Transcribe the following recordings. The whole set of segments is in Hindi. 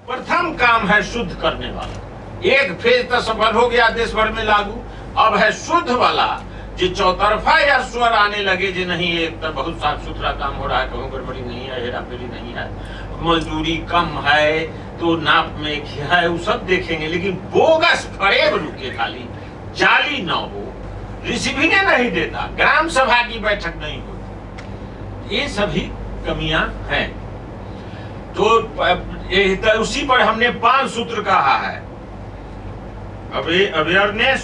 प्रथम काम है शुद्ध करने वाला। एक फेज तो सफल हो गया देश भर में लागू, अब है शुद्ध वाला जो चौतरफा या स्वर आने लगे जो नहीं एक तो बहुत साफ सुथरा काम हो रहा है, कहूँ गड़बड़ी नहीं है, हेराफेरी नहीं है, मजदूरी कम है तो नाप में है, वो सब देखेंगे, लेकिन बोगस फरेब रुके, खाली जाली न हो, रिसीविंग नहीं देता, ग्राम सभा की बैठक नहीं होती, ये सभी कमियां हैं। तो उसी पर हमने 5 सूत्र कहा है। Awareness,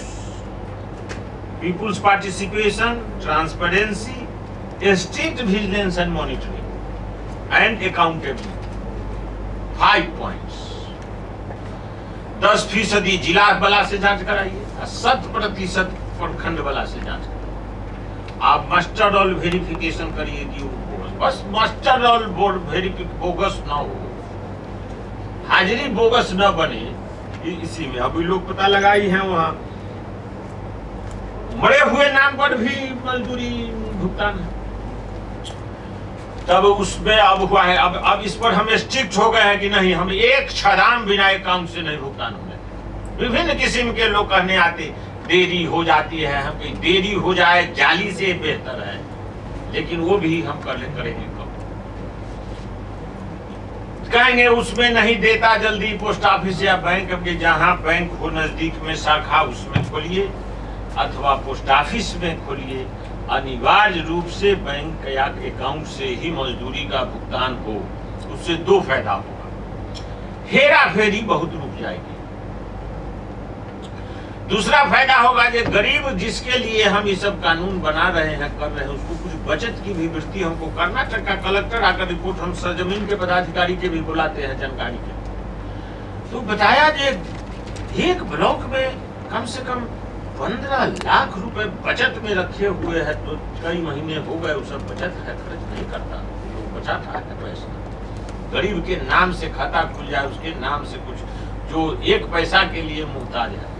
people's participation, transparency, strict vigilance and monitoring and accountability. 5 points. 10% जिला बला से जांच कराइए, 100% प्रखंड बला से जांच कराइए। आप मास्टर रोल वेरिफिकेशन करिए कि बस master roll board verification bogus ना हो, हाजिरी बोगस न बने, इसी में अभी लोग पता लगाई हैं वहां मरे हुए नाम पर भी मजदूरी भुगतान है। तब उसमें अब हुआ है, अब इस पर हम स्ट्रिक्ट हो गए हैं कि नहीं, हम एक छदाम बिना अकाउंट से नहीं भुगतान होने। विभिन्न किस्म के लोग कहने आते देरी हो जाती है, हम देरी हो जाए जाली से बेहतर है, लेकिन वो भी हम करेंगे कब कहेंगे उसमें नहीं देता जल्दी पोस्ट ऑफिस या बैंक के, जहां बैंक हो नजदीक में शाखा उसमें खोलिए अथवा पोस्ट ऑफिस में खोलिए। अनिवार्य रूप से बैंक या अकाउंट से ही मजदूरी का भुगतान हो, उससे 2 फायदा होगा, हेरा फेरी बहुत रुक जाएगी। दूसरा फायदा होगा कि गरीब जिसके लिए हम ये सब कानून बना रहे हैं, कर रहे हैं, उसको कुछ बचत की भी वृत्ति हमको। कर्नाटक का कलेक्टर आकर रिपोर्ट, हम सरजमीन के पदाधिकारी के भी बुलाते हैं जानकारी के, तो बताया कि एक ब्लॉक में कम से कम 15 लाख रुपए बचत में रखे हुए हैं, तो कई महीने हो गए, वो सब बचत है, खर्च नहीं करता, वो बचाता है पैसा। गरीब के नाम से खाता खुल जाए, उसके नाम से कुछ जो 1 पैसा के लिए मुहताज है,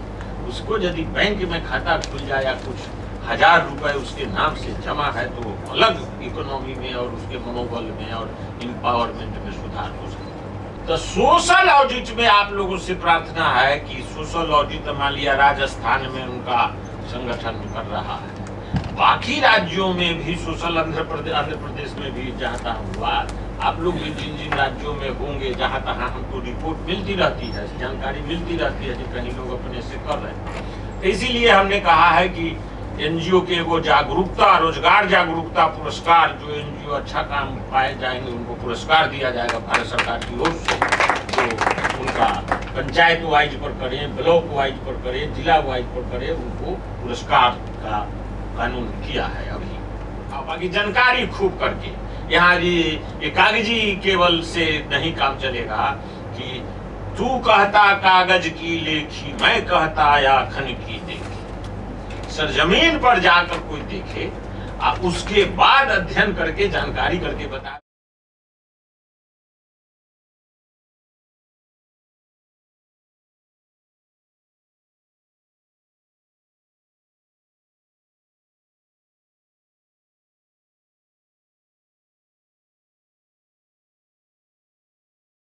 उसको यदि बैंक में खाता खुल जाए या कुछ 1000 रुपए उसके नाम से जमा है, तो अलग इकोनॉमी में और उसके मनोबल में और एम्पावरमेंट में सुधार हो सकता है। तो सोशल ऑडिट में आप लोगों से प्रार्थना है कि सोशल ऑडिट मान लिया राजस्थान में उनका संगठन कर रहा है, बाकी राज्यों में भी सोशल, आंध्र प्रदेश में भी जहाँ तहाँ हुआ, आप लोग भी जिन राज्यों में होंगे जहाँ तहाँ हमको रिपोर्ट मिलती रहती है, जानकारी मिलती रहती है कि कहीं लोग अपने से कर रहे हैं। तो इसीलिए हमने कहा है कि एनजीओ के वो जागरूकता, रोजगार जागरूकता पुरस्कार, जो एनजीओ अच्छा काम पाए जाएंगे उनको पुरस्कार दिया जाएगा भारत सरकार की ओर से, जो उनका पंचायत वाइज पर करें, ब्लॉक वाइज पर करें, जिला वाइज पर करें, उनको पुरस्कार का कानून किया है अभी। बाकी जानकारी खूब करके, यहाँ ये कागजी केवल से नहीं काम चलेगा कि तू कहता कागज की लेखी, मैं कहता आखन की देखी। सरजमीन पर जाकर कोई देखे, उसके बाद अध्ययन करके जानकारी करके बता